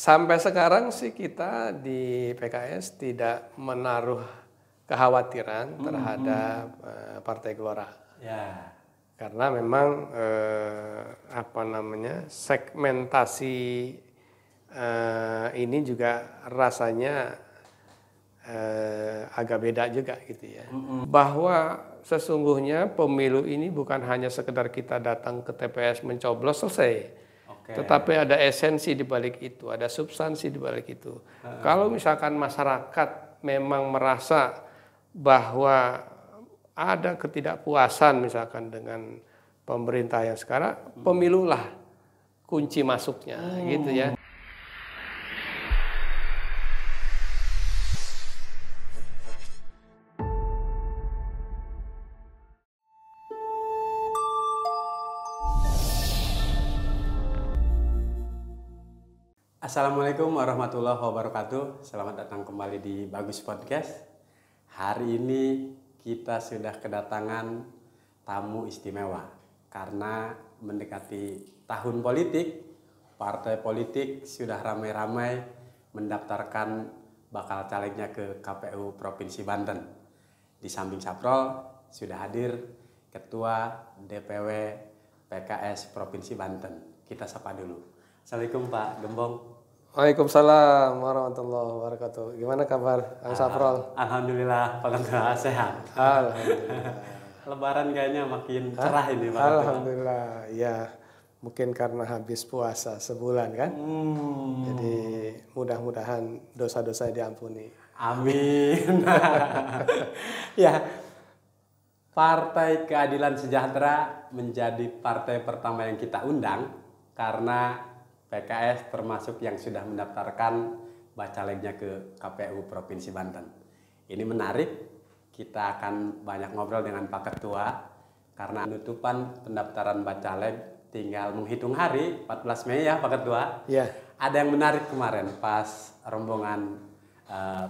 Sampai sekarang sih kita di PKS tidak menaruh kekhawatiran terhadap Partai Gelora. Ya. Karena memang segmentasi ini juga rasanya agak beda juga gitu ya. Bahwa sesungguhnya pemilu ini bukan hanya sekedar kita datang ke TPS mencoblos selesai. Tetapi ada esensi di balik itu, ada substansi di balik itu. Kalau misalkan masyarakat memang merasa bahwa ada ketidakpuasan misalkan dengan pemerintah yang sekarang, pemilulah kunci masuknya gitu ya. Assalamualaikum warahmatullahi wabarakatuh. Selamat datang kembali di Bagus Podcast. Hari ini kita sudah kedatangan tamu istimewa karena mendekati tahun politik. Partai politik sudah ramai-ramai mendaftarkan bakal calegnya ke KPU Provinsi Banten. Di samping Saprol sudah hadir Ketua DPW PKS Provinsi Banten. Kita sapa dulu. Assalamualaikum Pak Gembong. Waalaikumsalam warahmatullahi wabarakatuh. Gimana kabar, Kang Saprol? Alhamdulillah, Pak Ketua sehat. Alhamdulillah. Lebaran kayaknya makin cerah ini, Pak. Alhamdulillah, ya mungkin karena habis puasa sebulan kan. Jadi mudah-mudahan dosa-dosa diampuni. Amin. Ya, Partai Keadilan Sejahtera menjadi partai pertama yang kita undang karena PKS termasuk yang sudah mendaftarkan bacaleknya ke KPU Provinsi Banten. Ini menarik, kita akan banyak ngobrol dengan Pak Ketua karena penutupan pendaftaran bacalek tinggal menghitung hari, 14 Mei ya Pak Ketua. Ya. Ada yang menarik kemarin pas rombongan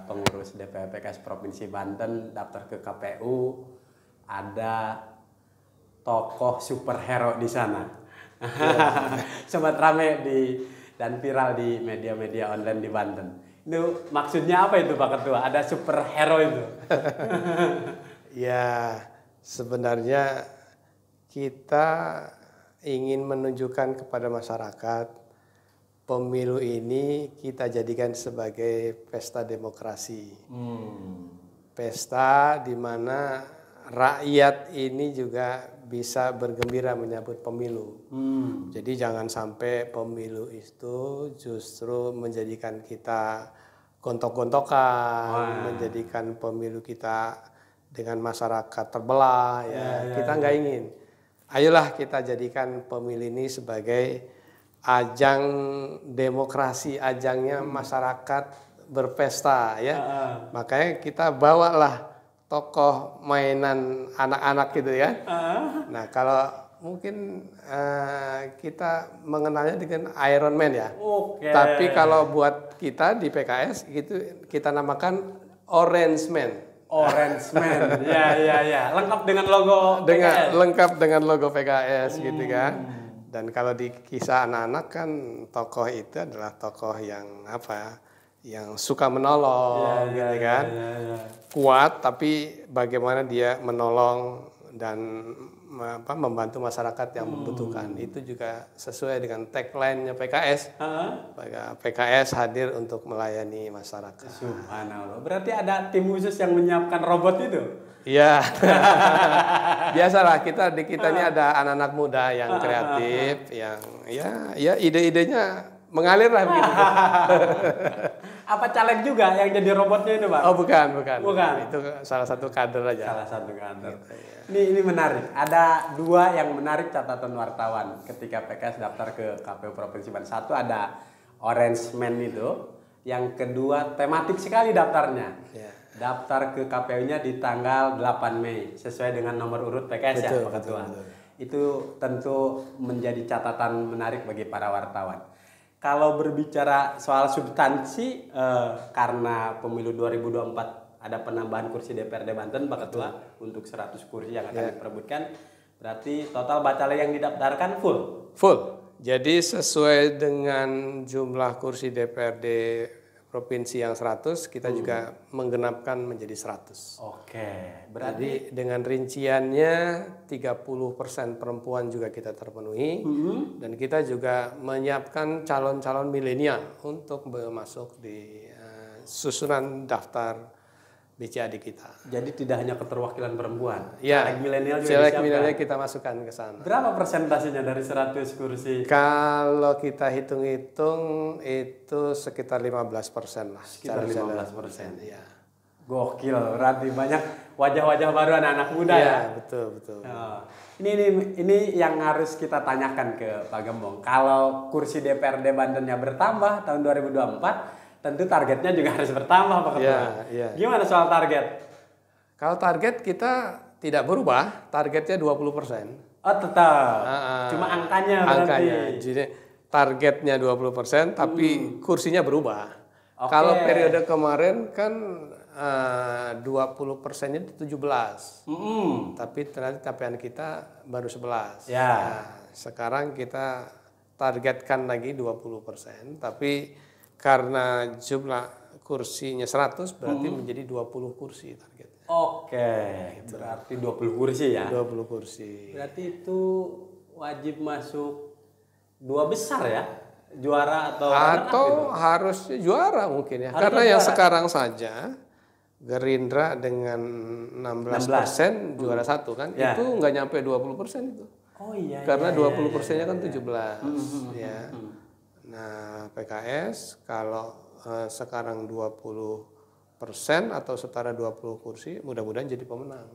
pengurus DPW PKS Provinsi Banten daftar ke KPU, ada tokoh superhero di sana. Sempat rame dan viral di media-media online di Banten. Itu maksudnya apa itu Pak Ketua? Ada superhero itu? Ya, sebenarnya kita ingin menunjukkan kepada masyarakat pemilu ini kita jadikan sebagai pesta demokrasi. Pesta di mana rakyat ini juga bisa bergembira menyambut pemilu. Jadi jangan sampai pemilu itu justru menjadikan kita gontok-gontokan, menjadikan pemilu kita dengan masyarakat terbelah. Kita nggak ingin. Ayolah kita jadikan pemilu ini sebagai ajang demokrasi, ajangnya masyarakat berpesta ya. Makanya kita bawalah tokoh mainan anak-anak gitu ya. Nah kalau mungkin kita mengenalnya dengan Iron Man ya. Tapi kalau buat kita di PKS gitu kita namakan Orange Man. Orange Man, ya. Lengkap dengan logo PKS. Lengkap dengan logo PKS gitu kan. Dan kalau di kisah anak-anak kan tokoh itu adalah tokoh yang yang suka menolong gitu kan. Kuat tapi bagaimana dia menolong dan membantu masyarakat yang membutuhkan. Itu juga sesuai dengan tagline-nya PKS. PKS hadir untuk melayani masyarakat. Subhanallah. Berarti ada tim khusus yang menyiapkan robot itu? Iya. Biasalah di kita ini ada anak-anak muda yang kreatif yang ya ide-idenya mengalir lah begitu. Apa caleg juga yang jadi robotnya itu Pak? Oh bukan. Itu salah satu kader aja. Salah satu kader. Gitu, ya. Ini menarik. Ada dua yang menarik catatan wartawan ketika PKS daftar ke KPU Provinsi Banten. Satu ada Orange Man itu. Yang kedua tematik sekali daftarnya. Daftar ke KPU-nya di tanggal 8 Mei sesuai dengan nomor urut PKS ya Pak Ketua. Itu tentu menjadi catatan menarik bagi para wartawan. Kalau berbicara soal substansi, karena pemilu 2024 ada penambahan kursi DPRD Banten, Pak Ketua, untuk 100 kursi yang akan diperebutkan, berarti total bacalek yang didaftarkan full? Full. Jadi sesuai dengan jumlah kursi DPRD provinsi yang 100, kita juga menggenapkan menjadi 100. Oke, berarti Jadi dengan rinciannya 30% perempuan juga kita terpenuhi, dan kita juga menyiapkan calon-calon milenial untuk masuk di susunan daftar BCAD kita. jadi tidak hanya keterwakilan perempuan, Ya, caleg milenial juga caleg disiapkan. milenial kita masukkan ke sana. Berapa persentasenya dari 100 kursi? Kalau kita hitung-hitung itu sekitar 15% lah. Sekitar 15%. Ya. Gokil, berarti banyak wajah-wajah baru anak-anak muda ya. Ya, betul. Oh. Ini yang harus kita tanyakan ke Pak Gembong. Kalau kursi DPRD Bantennya bertambah tahun 2024, tentu targetnya juga harus bertambah Pak Ketua. Ya. Gimana soal target? Kalau target kita tidak berubah, targetnya 20%. Oh tetap, cuma angkanya berarti. Angkanya, jadi targetnya 20%, tapi kursinya berubah. Oke. Kalau periode kemarin kan 20%-nya itu 17. Tapi ternyata capaian kita baru 11. Ya. Nah, sekarang kita targetkan lagi 20%, tapi karena jumlah kursinya 100 berarti menjadi 20 kursi targetnya. Oke, berarti 20 kursi ya. 20 kursi. Berarti itu wajib masuk 2 besar ya? Juara atau harusnya juara mungkin ya. Harusnya Karena yang juara. sekarang saja Gerindra dengan 16% juara 1 kan, Ya. itu nggak nyampe 20% itu. Oh iya. Karena iya, 20%-nya kan 17. Ya. Nah, PKS kalau sekarang 20% atau setara 20 kursi, mudah-mudahan jadi pemenang.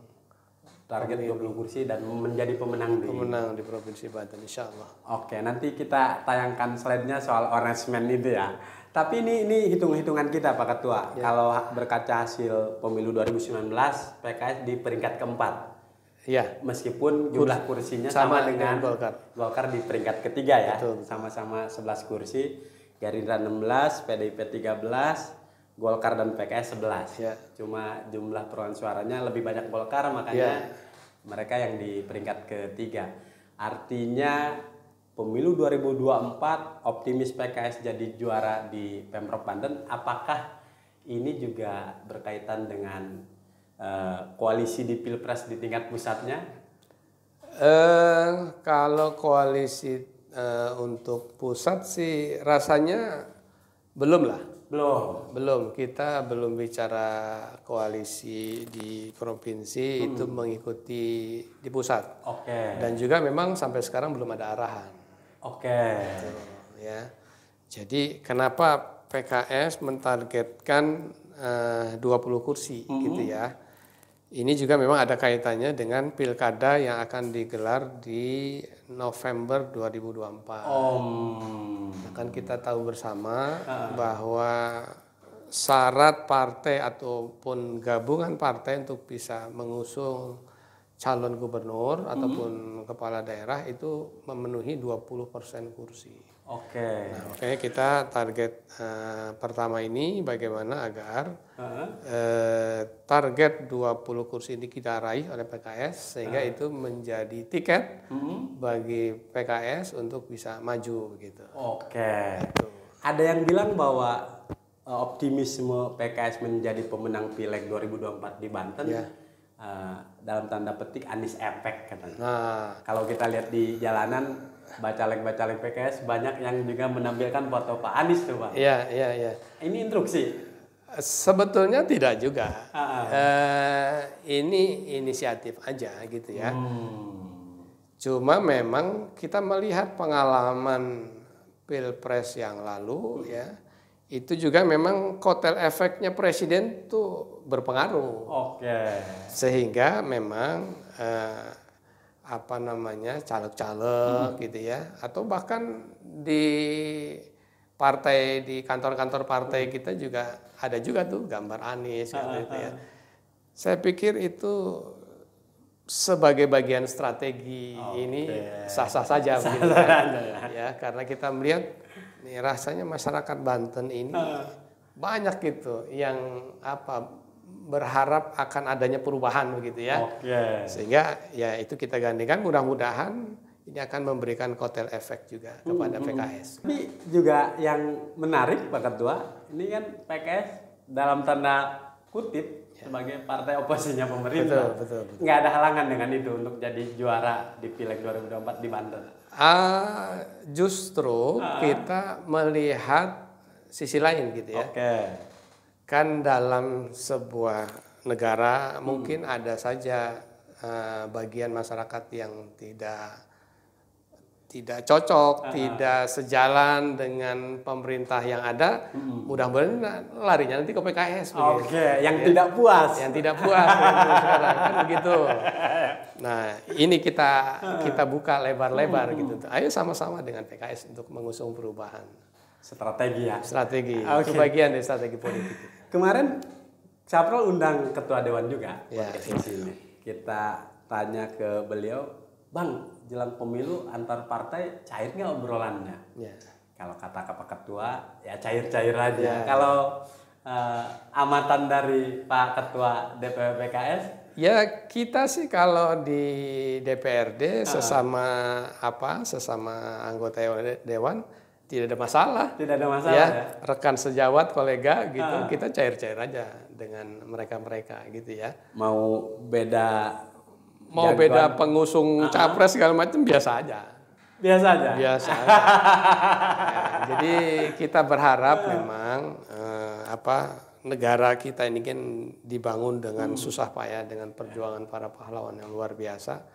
Target 20 kursi dan menjadi pemenang di Provinsi Banten, insya Allah. Oke, nanti kita tayangkan slide-nya soal orange man itu ya. Tapi ini hitung-hitungan kita Pak Ketua. Ya. Kalau berkaca hasil pemilu 2019, PKS di peringkat keempat. Iya. Meskipun jumlah kursinya sama dengan Golkar di peringkat ketiga ya. Betul. Sama-sama 11 kursi. Gerindra 16, PDIP 13, Golkar dan PKS 11. Ya. Cuma jumlah perolehan suaranya lebih banyak Golkar, makanya mereka yang di peringkat ketiga. Artinya pemilu 2024 optimis PKS jadi juara di Pemprov Banten. Apakah ini juga berkaitan dengan koalisi di Pilpres di tingkat pusatnya? Kalau koalisi untuk pusat sih rasanya belum lah. Belum. Kita belum bicara koalisi di provinsi, itu mengikuti di pusat. Oke. Dan juga memang sampai sekarang belum ada arahan. Oke. Gitu, ya. Jadi kenapa PKS mentargetkan 20 kursi gitu ya. Ini juga memang ada kaitannya dengan pilkada yang akan digelar di November 2024. Kan kita tahu bersama bahwa syarat partai ataupun gabungan partai untuk bisa mengusung calon gubernur ataupun kepala daerah itu memenuhi 20% kursi. Oke. Nah, makanya kita target pertama ini bagaimana agar target 20 kursi ini kita raih oleh PKS sehingga itu menjadi tiket bagi PKS untuk bisa maju begitu. Oke. Ada yang bilang bahwa optimisme PKS menjadi pemenang Pileg 2024 di Banten dalam tanda petik Anies efek katanya. Nah, kalau kita lihat di jalanan bacalek-bacalek PKS banyak yang juga menampilkan foto Pak Anies tuh Pak. Iya. Ini instruksi? Sebetulnya tidak juga. Ini inisiatif aja gitu ya. Cuma memang kita melihat pengalaman Pilpres yang lalu ya, itu juga memang kotel efeknya presiden tuh berpengaruh. Oke. Sehingga memang caleg-caleg gitu ya, atau bahkan di partai, di kantor-kantor partai kita juga ada juga tuh gambar Anies gitu ya. Saya pikir itu sebagai bagian strategi ini sah-sah saja begitu ya, karena kita melihat nih rasanya masyarakat Banten ini banyak gitu yang berharap akan adanya perubahan begitu ya. Sehingga ya itu kita gandengkan, mudah-mudahan ini akan memberikan kotel efek juga kepada PKS. Tapi juga yang menarik Pak Ketua, ini kan PKS dalam tanda kutip sebagai partai oposisinya pemerintah. Betul. Nggak ada halangan dengan itu untuk jadi juara di Pileg 2024 di Banten. Justru kita melihat sisi lain gitu ya. Oke. Kan dalam sebuah negara mungkin ada saja bagian masyarakat yang tidak cocok, tidak sejalan dengan pemerintah yang ada, mudah-mudahan larinya nanti ke PKS. Oke, yang tidak puas. Yang tidak puas sekarang kan begitu. Nah, ini kita buka lebar-lebar gitu. Ayo sama-sama dengan PKS untuk mengusung perubahan. Strategi ya. Strategi. Itu bagian dari strategi politik. Kemarin Saprol undang Ketua Dewan juga Ya, di sini. Kita tanya ke beliau, Bang, jelang pemilu antar partai cair nggak obrolannya? Ya. Kalau kata Pak Ketua, ya cair-cair aja. Ya. Kalau amatan dari Pak Ketua DPW PKS? Ya kita sih kalau di DPRD sesama anggota Dewan tidak ada masalah. Tidak ada masalah ya. Rekan sejawat, kolega gitu, kita cair-cair aja dengan mereka gitu ya. Mau beda pengusung capres segala macam biasa aja. Biasa aja. Ya, jadi kita berharap memang negara kita ini kan dibangun dengan susah payah dengan perjuangan para pahlawan yang luar biasa.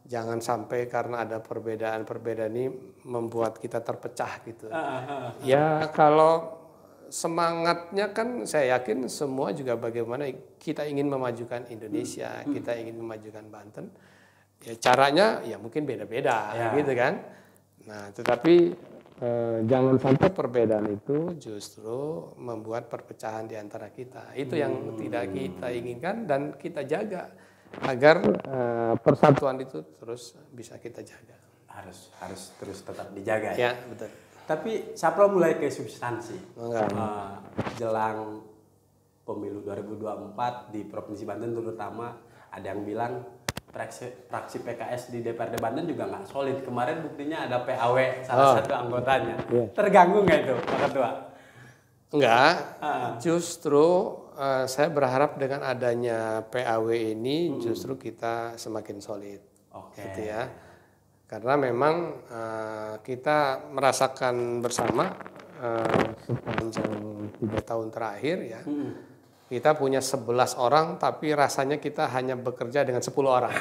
Jangan sampai karena ada perbedaan ini membuat kita terpecah gitu. Ya kalau semangatnya kan saya yakin semua juga bagaimana kita ingin memajukan Indonesia, kita ingin memajukan Banten. Ya caranya ya mungkin beda-beda gitu kan. Nah, tetapi jangan sampai perbedaan itu justru membuat perpecahan di antara kita. Itu yang tidak kita inginkan dan kita jaga agar persatuan itu terus bisa kita jaga. Harus terus tetap dijaga ya. Betul. Tapi Saprol mulai ke substansi. Jelang pemilu 2024 di Provinsi Banten terutama, ada yang bilang fraksi PKS di DPRD Banten juga nggak solid. Kemarin buktinya ada PAW salah satu anggotanya. Terganggu nggak itu Pak Ketua? Enggak, justru saya berharap dengan adanya PAW ini justru kita semakin solid. Gitu ya. Karena memang kita merasakan bersama sepanjang 3 tahun terakhir ya. Kita punya 11 orang tapi rasanya kita hanya bekerja dengan 10 orang.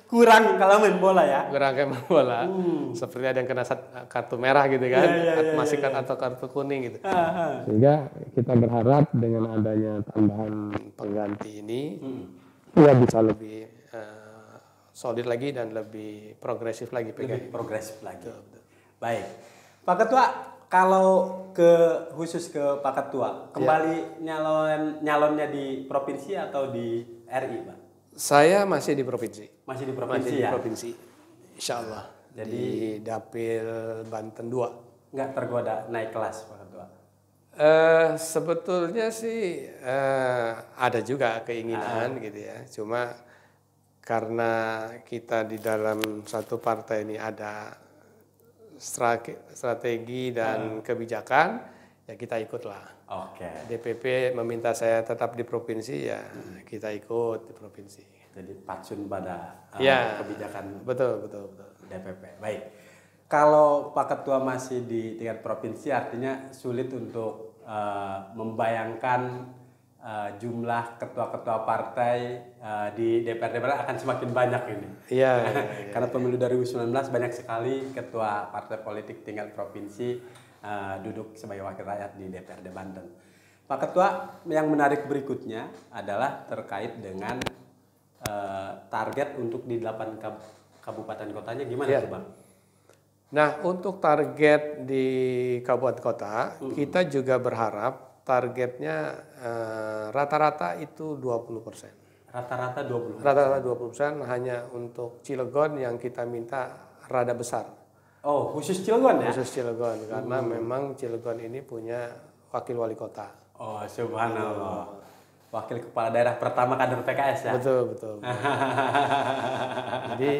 Kurang kalau main bola ya. Kurang kayak main bola. Seperti ada yang kena kartu merah gitu kan. Masih kan atau kartu kuning gitu. Sehingga kita berharap dengan adanya tambahan pengganti ini ya bisa lebih solid lagi dan lebih progresif lagi. Lebih progresif lagi. Betul. Baik. Pak Ketua, kalau khusus ke Pak Ketua, kembali nyalonnya di provinsi atau di RI, Pak? Saya masih di provinsi. Masih di provinsi ya? Di provinsi, insya Allah. Jadi di Dapil Banten 2. Nggak tergoda naik kelas, Pak Ketua? Sebetulnya sih ada juga keinginan gitu ya. Cuma karena kita di dalam satu partai ini ada strategi dan kebijakan, ya kita ikutlah. DPP meminta saya tetap di provinsi, ya kita ikut di provinsi. Jadi patsun pada kebijakan. Betul. DPP. Baik. Kalau Pak Ketua masih di tingkat provinsi, artinya sulit untuk membayangkan jumlah ketua-ketua partai di DPRD akan semakin banyak ini. Karena pemilu 2019 banyak sekali ketua partai politik tingkat provinsi duduk sebagai wakil rakyat di DPRD Banten. Pak Ketua, yang menarik berikutnya adalah terkait dengan target untuk di 8 kabupaten kotanya gimana tuh Bang? Nah, untuk target di kabupaten kota, kita juga berharap targetnya rata-rata itu 20%. Rata-rata 20%? Rata-rata 20%, hanya untuk Cilegon yang kita minta rada besar. Oh, khusus Cilegon ya? Khusus Cilegon, karena memang Cilegon ini punya wakil wali kota. Oh, subhanallah. wakil kepala daerah pertama kader PKS ya. Betul, betul. Jadi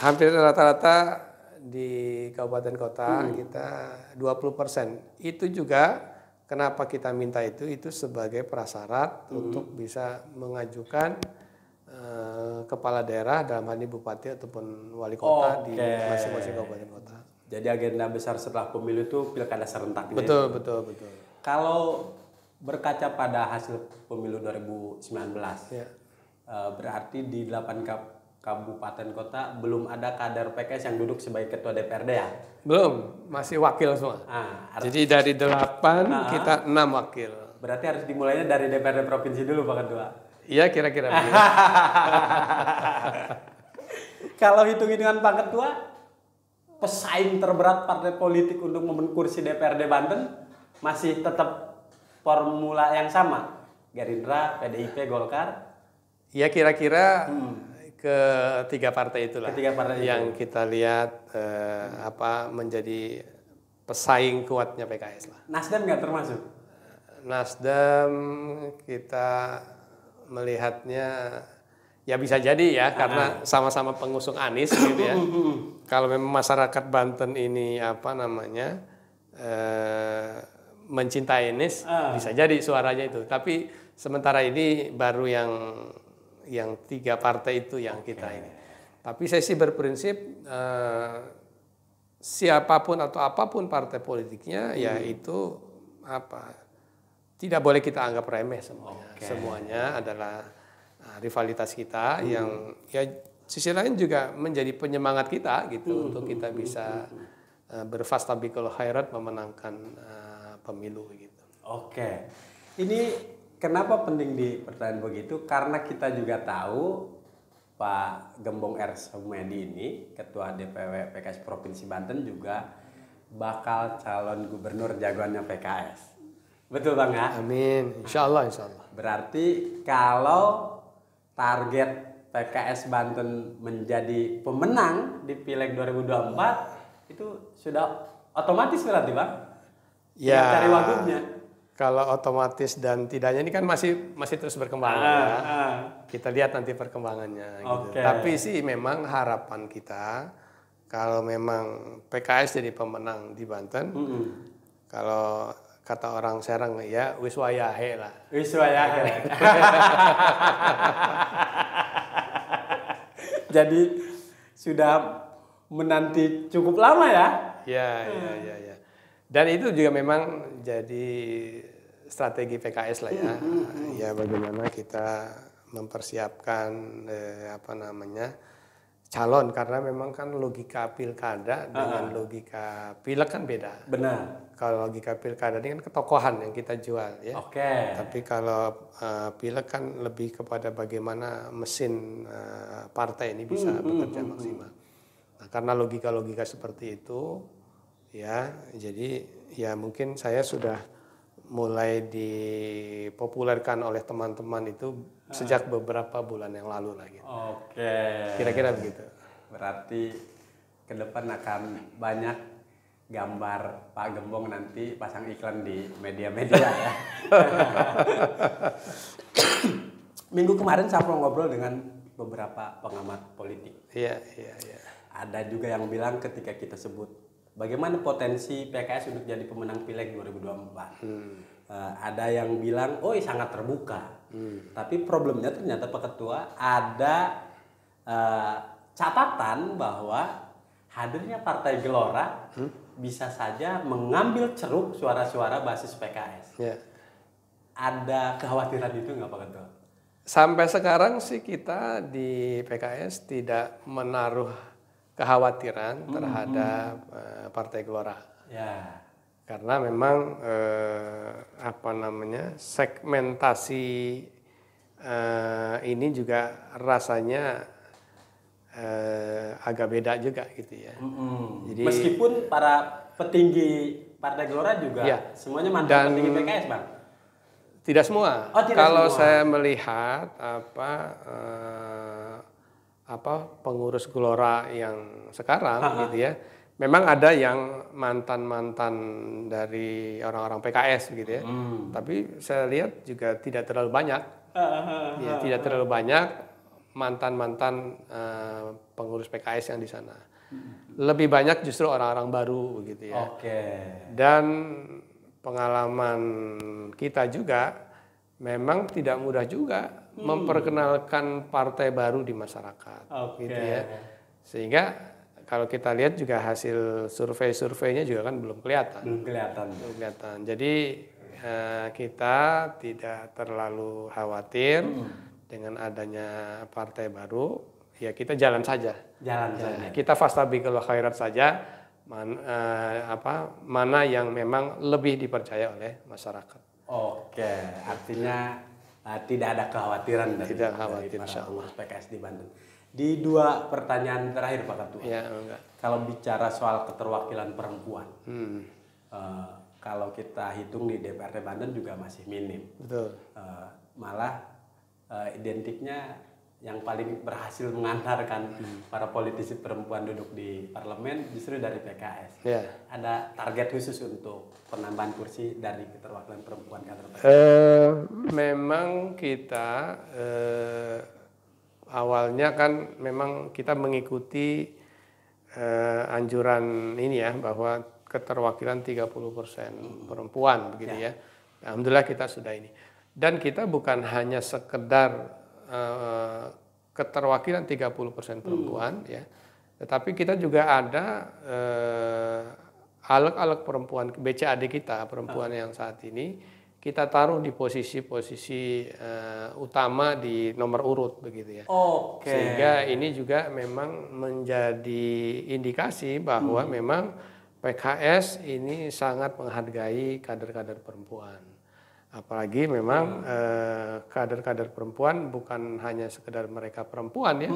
hampir rata-rata di kabupaten kota kita 20%. Itu juga kenapa kita minta itu sebagai prasyarat untuk bisa mengajukan kepala daerah dalam hal ini bupati ataupun wali kota di masing-masing kabupaten kota. Jadi agenda besar setelah pemilu itu pilkada serentak. Betul. Kalau berkaca pada hasil pemilu 2019, Ya. Berarti di 8 kabupaten kota belum ada kader PKS yang duduk sebagai ketua DPRD ya? Belum, masih wakil semua. Jadi dari 8 kita 6 wakil. Berarti harus dimulainya dari DPRD provinsi dulu Pak Ketua. Iya kira-kira begitu. Kalau hitung-hitungan Pak Ketua, pesaing terberat partai politik untuk membeli kursi DPRD Banten masih tetap formula yang sama, Gerindra, PDIP, Golkar. Ya kira-kira ketiga partai itulah. Ketiga partai yang kita lihat menjadi pesaing kuatnya PKS lah. Nasdem nggak termasuk? Nasdem kita melihatnya ya bisa jadi ya karena sama-sama pengusung Anies gitu ya. Kalau memang masyarakat Banten ini mencintai Anies bisa jadi suaranya itu. Tapi sementara ini baru yang 3 partai itu yang kita ini. Tapi saya sih berprinsip siapapun atau apapun partai politiknya ya itu tidak boleh kita anggap remeh semuanya. Semuanya adalah rivalitas kita yang ya sisi lain juga menjadi penyemangat kita gitu untuk kita bisa berfastabiqul khairat memenangkan pemilu gitu. Oke. Ini kenapa penting dipertanyakan begitu? Karena kita juga tahu Pak Gembong R. Sumedi ini Ketua DPW PKS Provinsi Banten juga bakal calon gubernur jagoannya PKS. Betul Bang ya? Amin. Insya Allah. Berarti kalau target PKS Banten menjadi pemenang di Pileg 2024 itu sudah otomatis berarti Bang? Ya. Cari wagubnya. Kalau otomatis dan tidaknya ini kan masih terus berkembang ya. Kita lihat nanti perkembangannya. Gitu. Tapi sih memang harapan kita kalau memang PKS jadi pemenang di Banten, kalau kata orang Serang ya wiswayahe lah. Wiswayahe. Jadi sudah menanti cukup lama ya? Ya. Dan itu juga memang jadi strategi PKS lah ya. Ya bagaimana kita mempersiapkan calon karena memang kan logika pilkada dengan logika pileg kan beda. Benar. Kalau logika pilkada ini kan ketokohan yang kita jual ya. Tapi kalau pileg kan lebih kepada bagaimana mesin partai ini bisa bekerja maksimal. Nah, karena logika-logika seperti itu ya, jadi ya mungkin saya sudah mulai dipopulerkan oleh teman-teman itu sejak beberapa bulan yang lalu lagi. Kira-kira begitu. Berarti ke depan akan banyak gambar Pak Gembong nanti pasang iklan di media-media ya. Minggu kemarin saya ngobrol dengan beberapa pengamat politik. Iya. Ada juga yang bilang ketika kita sebut bagaimana potensi PKS untuk jadi pemenang Pileg 2024. Ada yang bilang, sangat terbuka. Tapi problemnya ternyata Pak Ketua ada catatan bahwa hadirnya Partai Gelora bisa saja mengambil ceruk suara-suara basis PKS. Ya. Ada kekhawatiran itu nggak Pak Ketua? Sampai sekarang sih kita di PKS tidak menaruh kekhawatiran terhadap Partai Gelora. Ya. Karena memang segmentasi ini juga rasanya agak beda juga gitu ya. Jadi, meskipun para petinggi Partai Gelora juga semuanya mantan petinggi PKS, Bang. Tidak semua. Kalau saya melihat pengurus Gelora yang sekarang gitu ya. Memang ada yang mantan-mantan dari orang-orang PKS gitu ya. Tapi saya lihat juga tidak terlalu banyak Ya, tidak terlalu banyak mantan-mantan pengurus PKS yang di sana. Lebih banyak justru orang-orang baru begitu ya. Oke. Dan pengalaman kita juga memang tidak mudah juga memperkenalkan partai baru di masyarakat, gitu ya. Sehingga kalau kita lihat juga hasil survei-surveinya juga kan belum kelihatan. Belum kelihatan. Jadi kita tidak terlalu khawatir dengan adanya partai baru. Ya kita jalan saja. Saja. Kita fastabiqul khairat saja. Mana yang memang lebih dipercaya oleh masyarakat. Oke, artinya tidak ada kekhawatiran dari insya Allah PKS di Banten. Di 2 pertanyaan terakhir Pak Ketua. Ya, enggak. Kalau bicara soal keterwakilan perempuan, kalau kita hitung di DPRD Banten juga masih minim. Betul. Malah identiknya yang paling berhasil mengantarkan para politisi perempuan duduk di parlemen justru dari PKS. Ya. Ada target khusus untuk penambahan kursi dari keterwakilan perempuan kader PKS? Memang kita awalnya kan memang kita mengikuti anjuran ini ya, bahwa keterwakilan 30% perempuan begitu ya. Alhamdulillah kita sudah ini. Dan kita bukan hanya sekedar keterwakilan 30% perempuan ya, tetapi kita juga ada aleg-aleg perempuan BCAD kita, perempuan yang saat ini kita taruh di posisi-posisi utama di nomor urut begitu ya. Sehingga ini juga memang menjadi indikasi bahwa memang PKS ini sangat menghargai kader-kader perempuan. Apalagi memang kader-kader perempuan bukan hanya sekedar mereka perempuan ya,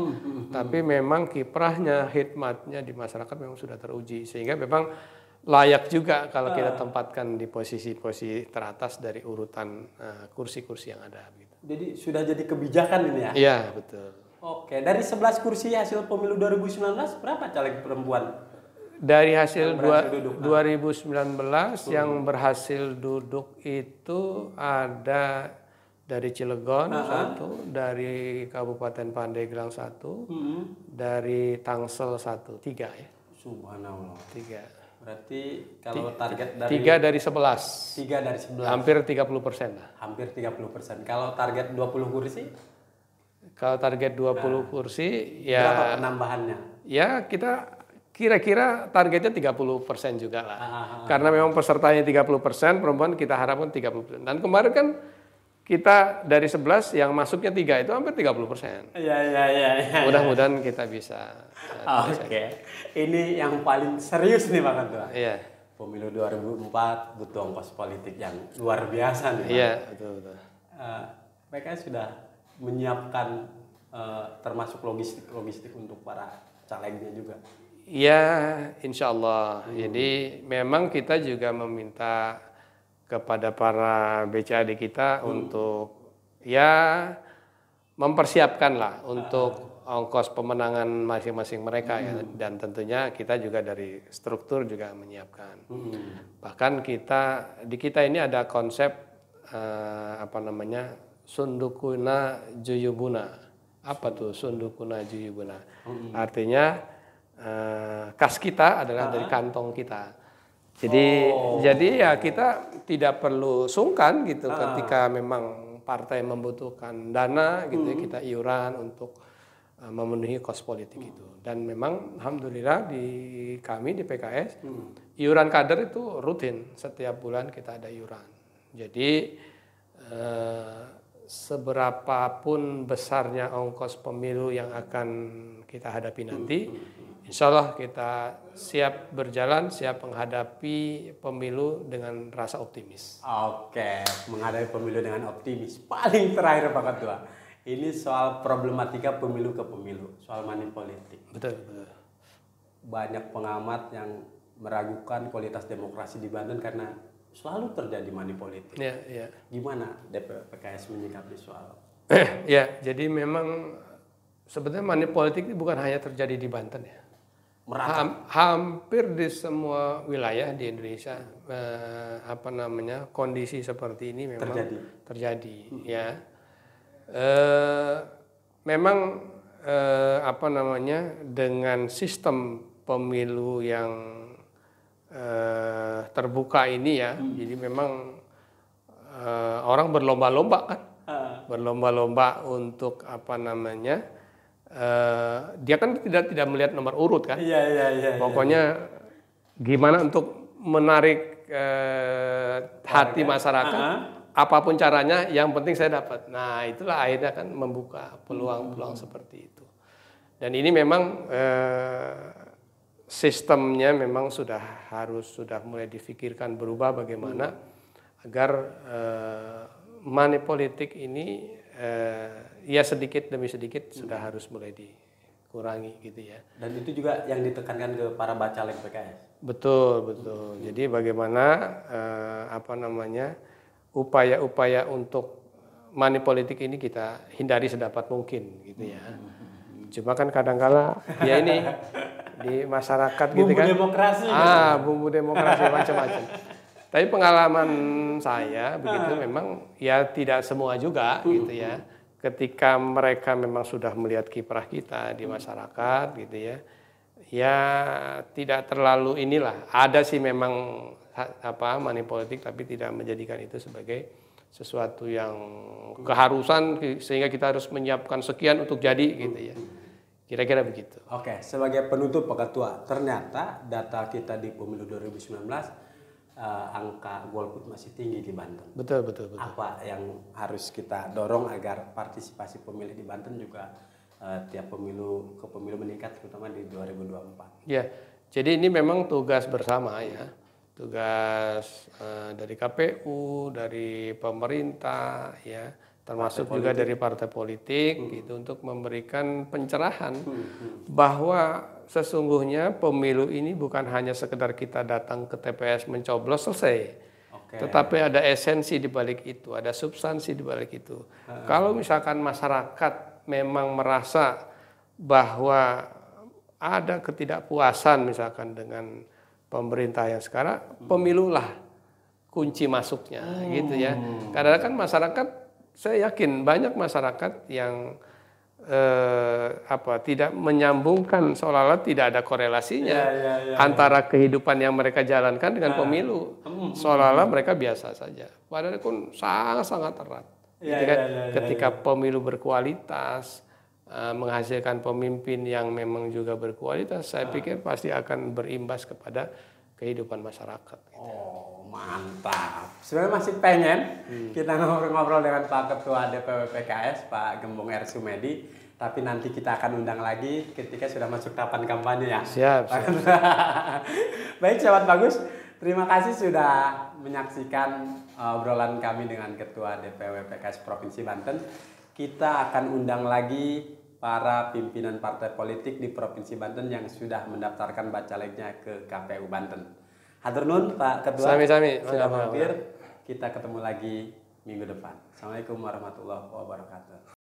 tapi memang kiprahnya, hikmatnya di masyarakat memang sudah teruji, sehingga memang layak juga kalau kita tempatkan di posisi-posisi teratas dari urutan kursi-kursi yang ada. Gitu. Jadi sudah jadi kebijakan ini ya? Iya betul. Oke, dari 11 kursi hasil pemilu 2019 berapa caleg perempuan? Dari hasil 2019 yang berhasil duduk itu ada dari Cilegon 1, dari Kabupaten Pandeglang 1, dari Tangsel 1, 3 ya. Subhanallah. 3. Berarti kalau target dari 3 dari 11. 3 dari 11. Hampir 30% lah. Hampir 30%. Kalau target 20 kursi? Kalau target 20 kursi ya berapa penambahannya? Ya kita kira-kira targetnya 30% juga lah. Karena memang pesertanya 30%, perempuan kita harapkan 30%. Dan kemarin kan kita dari 11 yang masuknya 3 itu hampir 30%. Iya. Mudah-mudahan kita bisa. Oke. Ini yang paling serius nih Pak Ketua. Iya. Pemilu 2004 butuh ongkos politik yang luar biasa nih Pak. Iya, betul. PKS sudah menyiapkan termasuk logistik untuk para calegnya juga. Ya, insya Allah. Jadi memang kita juga meminta kepada para BCAD kita untuk ya mempersiapkan lah untuk ongkos pemenangan masing-masing mereka ya. Dan tentunya kita juga dari struktur juga menyiapkan. Bahkan di kita ini ada konsep sundukuna juyubuna. Apa tuh sundukuna juyubuna? Artinya kas kita adalah dari kantong kita. Jadi ya kita tidak perlu sungkan gitu ketika memang partai membutuhkan dana gitu ya, kita iuran untuk memenuhi kos politik itu. Dan memang alhamdulillah di kami di PKS iuran kader itu rutin, setiap bulan kita ada iuran. Jadi seberapapun besarnya ongkos pemilu yang akan kita hadapi nanti, insya Allah kita siap berjalan, siap menghadapi pemilu dengan rasa optimis. Oke, menghadapi pemilu dengan optimis. Paling terakhir Pak Ketua, ini soal problematika pemilu ke pemilu, soal money politik. Betul. Banyak pengamat yang meragukan kualitas demokrasi di Banten karena selalu terjadi money politik. Ya. Gimana PKS menyikapi soal? Ya, jadi memang sebenarnya money politik ini bukan hanya terjadi di Banten ya. Hampir di semua wilayah di Indonesia kondisi seperti ini memang terjadi ya. Memang apa namanya, dengan sistem pemilu yang terbuka ini ya, jadi memang orang berlomba-lomba kan, berlomba-lomba untuk apa namanya, dia kan tidak melihat nomor urut kan, pokoknya gimana untuk menarik hati masyarakat, apapun caranya, yang penting saya dapat. Nah itulah akhirnya kan membuka peluang-peluang seperti itu. Dan ini memang sistemnya memang sudah mulai difikirkan berubah bagaimana agar money politik ini ya sedikit demi sedikit sudah harus mulai dikurangi gitu ya. Dan itu juga yang ditekankan ke para bacaleg PKS. Betul. Jadi bagaimana apa namanya, upaya-upaya untuk money politik ini kita hindari sedapat mungkin gitu ya. Cuma kan kadang-kala ya ini di masyarakat gitu kan. Bumbu demokrasi macam-macam. Tapi pengalaman saya begitu memang ya tidak semua juga gitu ya. Ketika mereka memang sudah melihat kiprah kita di masyarakat gitu ya. Ya tidak terlalu inilah. Ada sih memang money politik, tapi tidak menjadikan itu sebagai sesuatu yang keharusan sehingga kita harus menyiapkan sekian untuk jadi gitu ya. Kira-kira begitu. Oke, sebagai penutup Pak Ketua, ternyata data kita di pemilu 2019 angka golput masih tinggi di Banten. Betul. Apa yang harus kita dorong agar partisipasi pemilih di Banten juga tiap pemilu ke pemilu meningkat, terutama di 2024? Ya, jadi ini memang tugas bersama ya. Tugas dari KPU, dari pemerintah ya, termasuk juga dari partai politik gitu, untuk memberikan pencerahan bahwa sesungguhnya pemilu ini bukan hanya sekedar kita datang ke TPS mencoblos selesai. Tetapi ada esensi di balik itu, ada substansi di balik itu. Kalau misalkan masyarakat memang merasa bahwa ada ketidakpuasan misalkan dengan pemerintah yang sekarang, pemilulah kunci masuknya gitu ya. Karena kan masyarakat, saya yakin banyak masyarakat yang tidak menyambungkan, seolah-olah tidak ada korelasinya antara kehidupan yang mereka jalankan dengan pemilu. Seolah-olah mereka biasa saja. Padahal pun sangat-sangat erat. Ketika pemilu berkualitas, menghasilkan pemimpin yang memang juga berkualitas, saya pikir pasti akan berimbas kepada kehidupan masyarakat. Oh, mantap. Sebenarnya masih pengen kita ngobrol-ngobrol dengan Pak Ketua DPW PKS, Pak Gembong R. Sumedi, tapi nanti kita akan undang lagi ketika sudah masuk tahapan kampanye ya. Siap. Baik, sahabat bagus. Terima kasih sudah menyaksikan obrolan kami dengan Ketua DPW PKS Provinsi Banten. Kita akan undang lagi para pimpinan partai politik di Provinsi Banten yang sudah mendaftarkan bacalegnya ke KPU Banten. Hatur nuhun Pak Ketua. Sami-sami. Sudah mampir. Kita ketemu lagi minggu depan. Assalamualaikum warahmatullahi wabarakatuh.